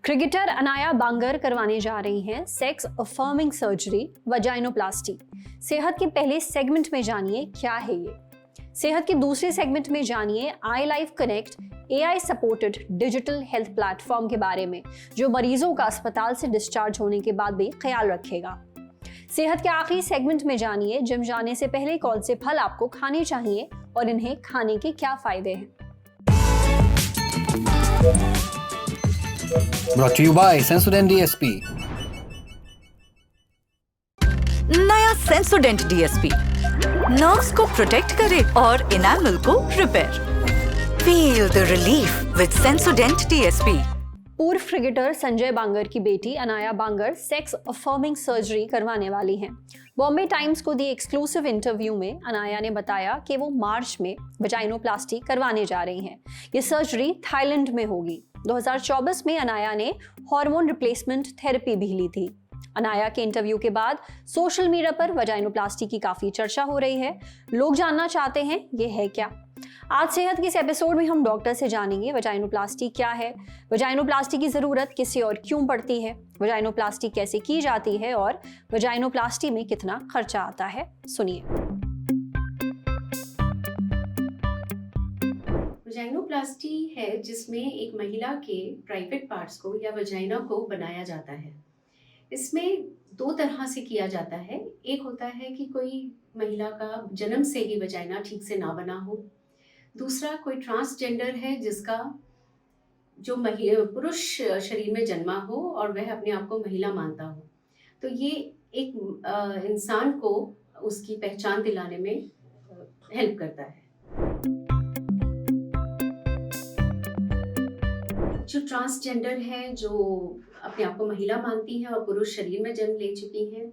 Cricketer Anaya बांगर करवाने जा रही हैं सेक्स अफर्मिंग सर्जरी वजाइनोप्लास्टी। सेहत के पहले सेगमेंट में जानिए क्या है ये। सेहत के दूसरे सेगमेंट में जानिए आई life connect AI supported digital health platform के बारे में, जो मरीजों का अस्पताल से डिस्चार्ज होने के बाद भी ख्याल रखेगा। सेहत के आखिरी सेगमेंट में जानिए जिम जाने से पहले कौन से फल आपको खाने चाहिए और इन्हें खाने के क्या फायदे हैं। Brought to you by Sensodyne DSP। नया सेंसोडेंट DSP नर्व्स को प्रोटेक्ट करे और इनेमल को repair. Feel the relief with सेंसोडेंट DSP। पूर्व क्रिकेटर संजय बांगर की बेटी अनाया बांगर सेक्स अफर्मिंग सर्जरी करवाने वाली हैं। बॉम्बे टाइम्स को दी एक्सक्लूसिव इंटरव्यू में अनाया ने बताया कि वो मार्च में वजाइनोप्लास्टी करवाने जा रही हैं। ये सर्जरी थाईलैंड में होगी। 2024 में अनाया ने हार्मोन रिप्लेसमेंट थेरेपी भी ली थी। अनाया के इंटरव्यू के बाद सोशल मीडिया पर वजाइनोप्लास्टी की काफी चर्चा हो रही है। लोग जानना चाहते हैं ये है क्या। आज सेहत के इस एपिसोड में हम डॉक्टर से जानेंगे वजाइनोप्लास्टी क्या है, वजाइनोप्लास्टी की जरूरत किसे और क्यों पड़ती है, वजाइनोप्लास्टी कैसे की जाती है और वजाइनोप्लास्टी में कितना खर्चा आता है। सुनिए। वजाइनोप्लास्टी है जिसमें एक महिला के प्राइवेट पार्ट्स को या वजाइना को बनाया जाता है। इसमें दो तरह से किया जाता है। एक होता है कि कोई महिला का जन्म से ही वजाइना ठीक से ना बना हो। दूसरा कोई ट्रांसजेंडर है जिसका जो पुरुष शरीर में जन्मा हो और वह अपने आप को महिला मानता हो। तो ये एक इंसान को उसकी पहचान दिलाने में हेल्प करता है। जो ट्रांसजेंडर है, जो अपने आप को महिला मानती हैं और पुरुष शरीर में जन्म ले चुकी हैं,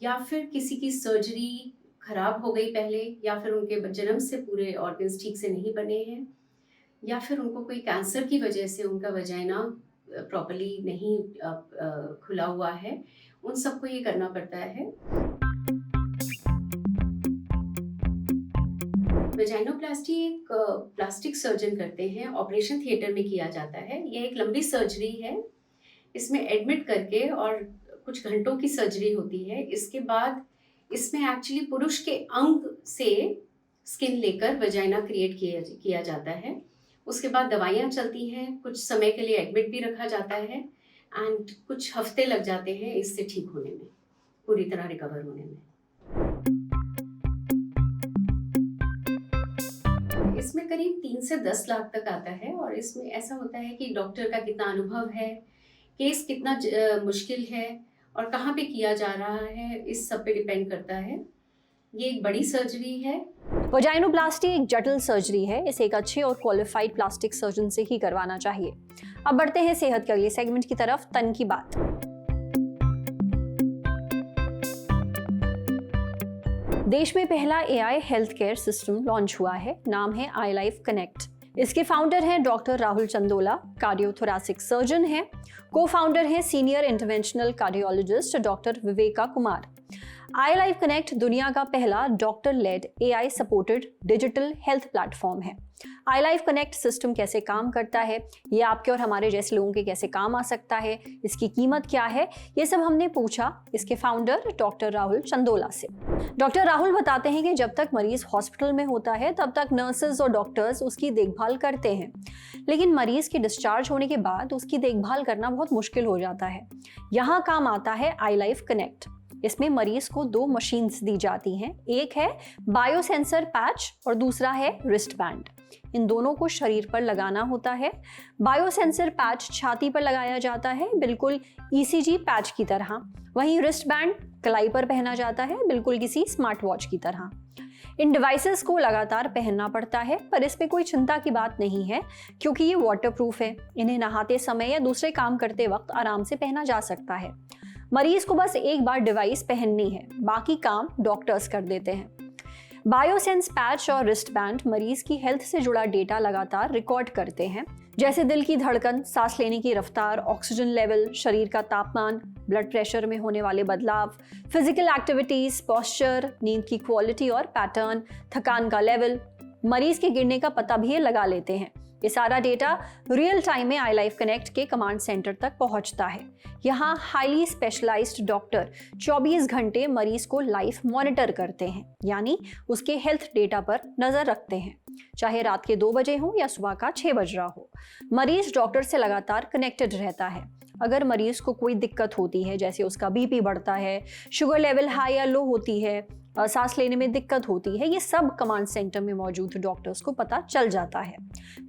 या फिर किसी की सर्जरी खराब हो गई पहले, या फिर उनके जन्म से पूरे ऑर्गन्स ठीक से नहीं बने हैं, या फिर उनको कोई कैंसर की वजह से उनका वजाइना प्रॉपर्ली नहीं खुला हुआ है, उन सबको ये करना पड़ता है। वजाइनोप्लास्टी एक प्लास्टिक सर्जन करते हैं, ऑपरेशन थिएटर में किया जाता है। ये एक लंबी सर्जरी है। इसमें एडमिट करके और कुछ घंटों की सर्जरी होती है। इसके बाद इसमें एक्चुअली पुरुष के अंग से स्किन लेकर वजाइना क्रिएट किया जाता है। उसके बाद दवाइयाँ चलती हैं, कुछ समय के लिए एडमिट भी रखा जाता है एंड कुछ हफ्ते लग जाते हैं इससे ठीक होने में, पूरी तरह रिकवर होने में। इसमें करीब 3 से 10 लाख तक आता है और इसमें ऐसा होता है कि डॉक्टर का कितना अनुभव है, केस कितना मुश्किल है और कहाँ पे किया जा रहा है, इस सब पे डिपेंड करता है। ये एक बड़ी सर्जरी है। वजाइनोप्लास्टी एक जटिल सर्जरी है। इसे एक अच्छे और क्वालिफाइड प्लास्टिक सर्जन से ही करवाना चाहिए। अब बढ़ते हैं सेहत के अगले सेगमेंट की तरफ, तन की बात। देश में पहला AI health care system launch हुआ है। नाम है आई लाइफ कनेक्ट। इसके फाउंडर हैं doctor Rahul Chandola, cardiothoracic surgeon हैं। को फाउंडर हैं senior interventional cardiologist doctor Viveka Kumar. I life connect दुनिया का पहला doctor led AI supported digital health platform है। आई लाइफ कनेक्ट सिस्टम कैसे काम करता है, ये आपके और हमारे जैसे लोगों के कैसे काम आ सकता है, इसकी कीमत क्या है, ये सब हमने पूछा इसके फाउंडर डॉक्टर राहुल चंदोला से। डॉक्टर राहुल बताते हैं कि जब तक मरीज हॉस्पिटल में होता है तब तक नर्सेज और डॉक्टर्स उसकी देखभाल करते हैं, लेकिन मरीज के डिस्चार्ज होने के बाद उसकी देखभाल करना बहुत मुश्किल हो जाता है। यहाँ काम आता है आई लाइफ कनेक्ट। इसमें मरीज को 2 मशीन्स दी जाती हैं। एक है बायोसेंसर पैच और दूसरा है रिस्ट बैंड। इन दोनों को शरीर पर लगाना होता है। बायोसेंसर पैच छाती पर लगाया जाता है, बिल्कुल ECG पैच की तरह। वहीं रिस्ट बैंड कलाई पर पहना जाता है, बिल्कुल किसी स्मार्ट वॉच की तरह। इन डिवाइसेस को लगातार पहनना पड़ता है, पर इस पे कोई चिंता की बात नहीं है क्योंकि ये वाटरप्रूफ है। इन्हें नहाते समय या दूसरे काम करते वक्त आराम से पहना जा सकता है। मरीज को बस एक बार डिवाइस पहननी है, बाकी काम डॉक्टर्स कर देते हैं। बायोसेंस पैच और रिस्ट बैंड मरीज की हेल्थ से जुड़ा डेटा लगातार रिकॉर्ड करते हैं, जैसे दिल की धड़कन, सांस लेने की रफ्तार, ऑक्सीजन लेवल, शरीर का तापमान, ब्लड प्रेशर में होने वाले बदलाव, फिजिकल एक्टिविटीज, पोस्चर, नींद की क्वालिटी और पैटर्न, थकान का लेवल। मरीज के गिरने का पता भी ये लगा लेते हैं। ये सारा डेटा रियल टाइम में आई लाइफ कनेक्ट के कमांड सेंटर तक पहुंचता है। यहाँ हाईली स्पेशलाइज्ड डॉक्टर 24 घंटे मरीज को लाइव मॉनिटर करते हैं, यानी उसके हेल्थ डेटा पर नजर रखते हैं, चाहे रात के 2 बजे हो या सुबह का 6 बज रहा हो। मरीज डॉक्टर से लगातार कनेक्टेड रहता है। अगर मरीज को कोई दिक्कत होती है, जैसे उसका बीपी बढ़ता है, शुगर लेवल हाई या लो होती है, सांस लेने में दिक्कत होती है, ये सब कमांड सेंटर में मौजूद डॉक्टर्स को पता चल जाता है।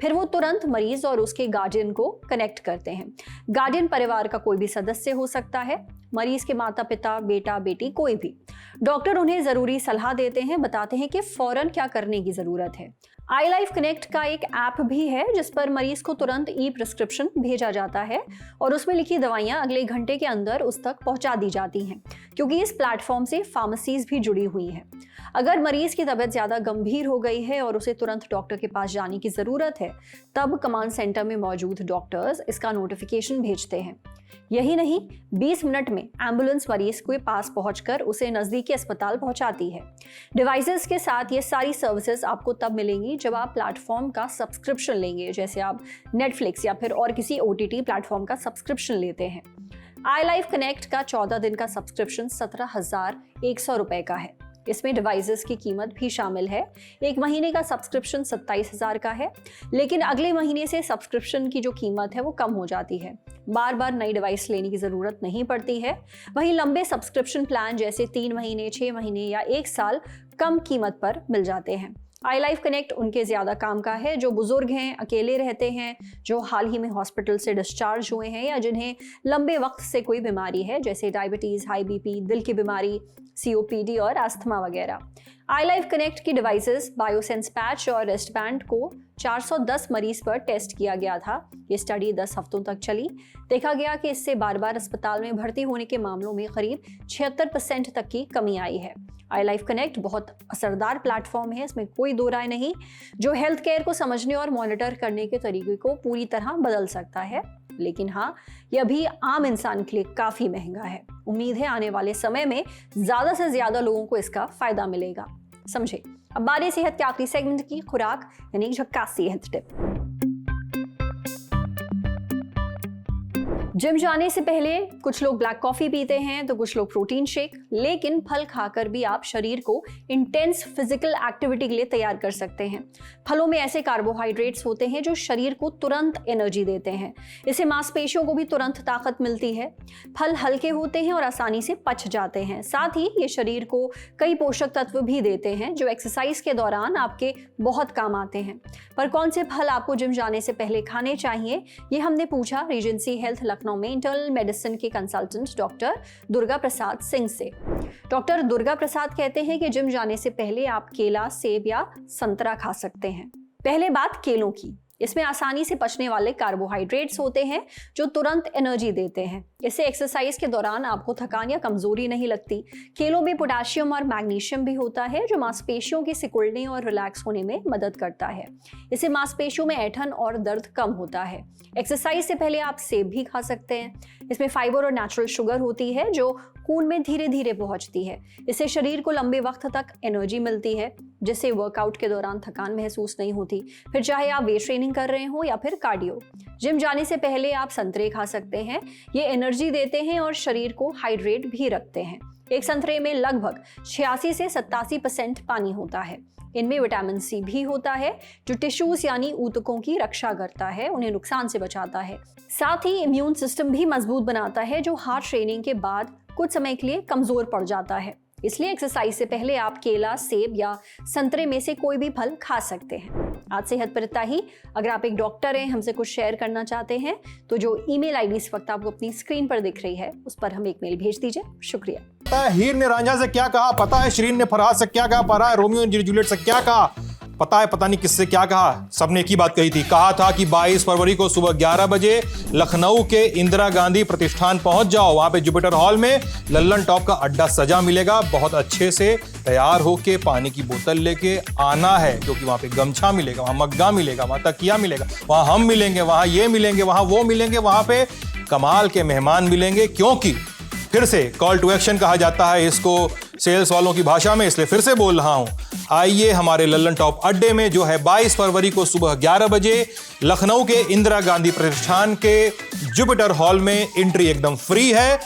फिर वो तुरंत मरीज और उसके गार्डियन को कनेक्ट करते हैं। गार्डियन परिवार का कोई भी सदस्य हो सकता है, मरीज के माता पिता, बेटा बेटी, कोई भी। डॉक्टर उन्हें जरूरी सलाह देते हैं, बताते हैं कि फौरन क्या करने की जरूरत है। आई लाइफ कनेक्ट का एक ऐप भी है जिस पर मरीज को तुरंत ई प्रिस्क्रिप्शन भेजा जाता है और उसमें लिखी दवाइयां अगले घंटे के अंदर उस तक पहुंचा दी जाती हैं, क्योंकि इस प्लेटफॉर्म से फार्मेसीज भी जुड़ी हुई हैं। अगर मरीज की तबीयत ज्यादा गंभीर हो गई है और उसे तुरंत डॉक्टर के पास जाने की जरूरत है, तब कमांड सेंटर में मौजूद डॉक्टर्स इसका नोटिफिकेशन भेजते हैं। यही नहीं, 20 मिनट में एम्बुलेंस मरीज के पास पहुंचकर उसे नजदीकी अस्पताल पहुंचाती है। डिवाइसेस के साथ ये सारी सर्विसेज आपको तब मिलेंगी जब आप प्लेटफॉर्म का सब्सक्रिप्शन लेंगे, जैसे आप नेटफ्लिक्स या फिर और किसी OTT प्लेटफॉर्म का सब्सक्रिप्शन लेते हैं। आई लाइफ कनेक्ट का 14 दिन का सब्सक्रिप्शन 17,100 रुपए का है। इसमें डिवाइसेस की कीमत भी शामिल है। 1 महीने का सब्सक्रिप्शन 27,000 का है, लेकिन अगले महीने से सब्सक्रिप्शन की जो कीमत है वो कम हो जाती है। बार बार नई डिवाइस लेने की जरूरत नहीं पड़ती है। वहीं लंबे सब्सक्रिप्शन प्लान जैसे 3 महीने, 6 महीने या 1 साल कम कीमत पर मिल जाते हैं। आई लाइफ कनेक्ट उनके ज़्यादा काम का है जो बुजुर्ग हैं, अकेले रहते हैं, जो हाल ही में हॉस्पिटल से डिस्चार्ज हुए हैं या जिन्हें लंबे वक्त से कोई बीमारी है, जैसे डायबिटीज़, हाई बीपी, दिल की बीमारी, COPD और अस्थमा वगैरह। आई लाइफ कनेक्ट की डिवाइसेस बायोसेंस पैच और रिस्टबैंड को 410 मरीज पर टेस्ट किया गया था। ये स्टडी 10 हफ्तों तक चली। देखा गया कि इससे बार बार अस्पताल में भर्ती होने के मामलों में करीब 76% तक की कमी आई है। आई लाइफ कनेक्ट बहुत असरदार प्लेटफॉर्म है, इसमें कोई दो राय नहीं, जो हेल्थ केयर को समझने और मॉनिटर करने के तरीके को पूरी तरह बदल सकता है। लेकिन हाँ, यह अभी आम इंसान के लिए काफ़ी महंगा है। उम्मीद है आने वाले समय में ज़्यादा से ज़्यादा लोगों को इसका फ़ायदा मिलेगा। समझे। अब बारी सेहत के आखिरी सेगमेंट की, खुराक यानी झक्कास सेहत टिप। जिम जाने से पहले कुछ लोग ब्लैक कॉफी पीते हैं तो कुछ लोग प्रोटीन शेक, लेकिन फल खाकर भी आप शरीर को इंटेंस फिजिकल एक्टिविटी के लिए तैयार कर सकते हैं। फलों में ऐसे कार्बोहाइड्रेट्स होते हैं जो शरीर को तुरंत एनर्जी देते हैं। इससे मांसपेशियों को भी तुरंत ताकत मिलती है। फल हल्के होते हैं और आसानी से पच जाते हैं। साथ ही ये शरीर को कई पोषक तत्व भी देते हैं जो एक्सरसाइज के दौरान आपके बहुत काम आते हैं। पर कौन से फल आपको जिम जाने से पहले खाने चाहिए, ये हमने पूछा रीजेंसी हेल्थ लखनऊ में इंटरनल मेडिसिन के कंसल्टेंट डॉक्टर दुर्गा प्रसाद सिंह से। डॉक्टर दुर्गा प्रसाद कहते हैं कि जिम जाने से पहले आप केला, सेब या संतरा खा सकते हैं। पहले बात केलों की। इसमें आसानी से पचने वाले कार्बोहाइड्रेट्स होते हैं जो तुरंत एनर्जी देते हैं। इससे एक्सरसाइज के दौरान आपको थकान या कमजोरी नहीं लगती। केलों में पोटेशियम और मैग्नीशियम भी होता है जो मांसपेशियों के सिकुड़ने और रिलैक्स होने में मदद करता है। इससे मांसपेशियों में ऐंठन और दर्द कम होता है। एक्सरसाइज से पहले आप सेब भी खा सकते हैं। इसमें फाइबर और नेचुरल शुगर होती है जो खून में धीरे धीरे पहुंचती है। इससे शरीर को लंबे वक्त तक एनर्जी मिलती है, जिससे वर्कआउट के दौरान थकान महसूस नहीं होती, फिर चाहे आप वेट ट्रेनिंग कर रहे हो या फिर कार्डियो। जिम जाने से पहले आप संतरे खा सकते हैं। ये एनर्जी देते हैं और शरीर को हाइड्रेट भी रखते हैं। एक संतरे में लगभग 86 से 87% पानी होता है। इनमें विटामिन सी भी होता है जो टिश्यूज यानी ऊतकों की रक्षा करता है, उन्हें नुकसान से बचाता है। साथ ही इम्यून सिस्टम भी मजबूत बनाता है जो हार्ड ट्रेनिंग के बाद कुछ समय के लिए कमजोर पड़ जाता है। इसलिए एक्सरसाइज से पहले आप केला, सेब या संतरे में से कोई भी फल खा सकते हैं। आज सेहत पर इतना ही। अगर आप एक डॉक्टर हैं, हमसे कुछ शेयर करना चाहते हैं तो जो ईमेल आईडी इस वक्त आपको अपनी स्क्रीन पर दिख रही है उस पर हमें एक मेल भेज दीजिए। शुक्रिया। पता है हीर ने रांझा से क्या कहा, पता है शिरीन ने फरहाद से क्या कहा, पता है रोमियो ने जूलियट से क्या कहा, पता है पता नहीं किससे क्या कहा। सबने एक ही बात कही थी। कहा था कि 22 फरवरी को सुबह 11 बजे लखनऊ के इंदिरा गांधी प्रतिष्ठान पहुंच जाओ। वहां पे जुपिटर हॉल में लल्लन टॉप का अड्डा सजा मिलेगा। बहुत अच्छे से तैयार होके पानी की बोतल लेके आना है, क्योंकि वहां पे गमछा मिलेगा, वहां मग्गा मिलेगा, वहां तकिया मिलेगा, वहां हम मिलेंगे, वहां ये मिलेंगे, वहां वो मिलेंगे, वहां पे कमाल के मेहमान मिलेंगे। क्योंकि फिर से कॉल टू एक्शन कहा जाता है इसको सेल्स वालों की भाषा में, इसलिए फिर से बोल रहा हूं, आइए हमारे लल्लन टॉप अड्डे में, जो है 22 फरवरी को सुबह 11 बजे लखनऊ के इंदिरा गांधी प्रतिष्ठान के जुपिटर हॉल में। एंट्री एकदम फ्री है।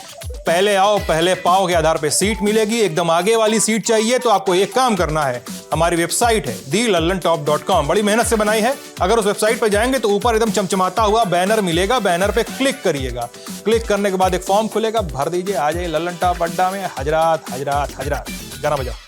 पहले आओ पहले पाओ के आधार पे सीट मिलेगी। एकदम आगे वाली सीट चाहिए तो आपको एक काम करना है, हमारी वेबसाइट है thelallanTop.com, बड़ी मेहनत से बनाई है। अगर उस वेबसाइट पे जाएंगे तो ऊपर एकदम चमचमाता हुआ बैनर मिलेगा, बैनर पे क्लिक करिएगा। क्लिक करने के बाद एक फॉर्म खुलेगा, भर दीजिए, आ जाइए लल्लन टॉप अड्डा में। हजरात हजरात हजरात, गाना बजाओ।